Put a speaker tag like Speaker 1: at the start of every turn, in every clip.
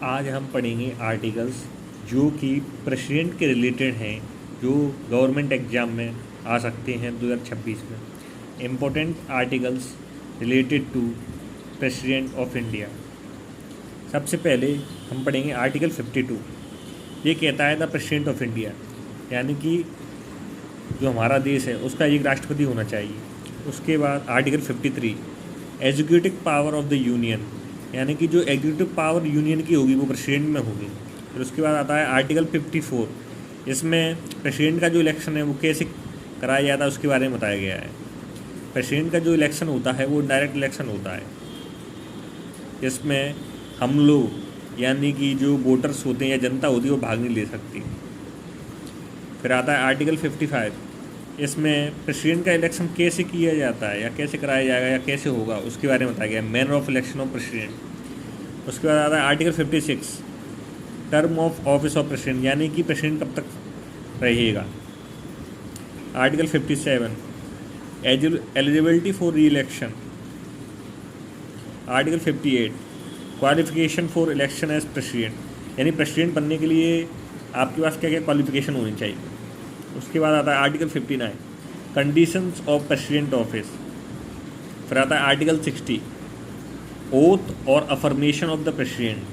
Speaker 1: आज हम पढ़ेंगे आर्टिकल्स जो कि प्रेसिडेंट के रिलेटेड हैं, जो गवर्नमेंट एग्ज़ाम में आ सकते हैं 2026 में। Important articles related to president of India. सबसे पहले हम पढ़ेंगे आर्टिकल 52। ये कहता है द प्रेसिडेंट ऑफ इंडिया, यानी कि जो हमारा देश है उसका एक राष्ट्रपति होना चाहिए। उसके बाद article 53 executive power of the union, यानी कि जो एग्जीक्यूटिव पावर यूनियन की होगी वो प्रेसिडेंट में होगी। फिर उसके बाद आता है आर्टिकल 54, इसमें प्रेसिडेंट का जो इलेक्शन है वो कैसे कराया जाता है उसके बारे में बताया गया है। प्रेसिडेंट का जो इलेक्शन होता है वो डायरेक्ट इलेक्शन होता है, इसमें हम लोग यानी कि जो वोटर्स होते हैं या जनता होती है वो भाग नहीं ले सकती। फिर आता है आर्टिकल 55, इसमें प्रेसिडेंट का इलेक्शन कैसे किया जाता है या कैसे कराया जाएगा या कैसे होगा उसके बारे में बताया गया है, manner of election of president. उसके बाद आता है article 56 term of office of president, यानी कि प्रेसिडेंट कब तक रहेगा। Article 57 eligibility for re election. Article 58 qualification for election as president, यानी प्रेसिडेंट बनने के लिए आपके पास क्या क्या क्वालिफिकेशन होनी चाहिए। उसके बाद आता है article 59 conditions of president office. फिर आता है आर्टिकल 60 ओथ और अफर्मेशन ऑफ द प्रेसिडेंट।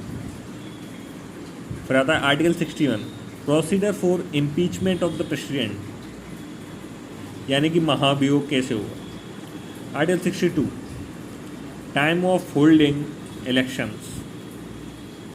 Speaker 1: फिर आता है article 61 procedure for impeachment of the president, यानी कि महाभियोग कैसे होगा। Article 62 time of holding elections.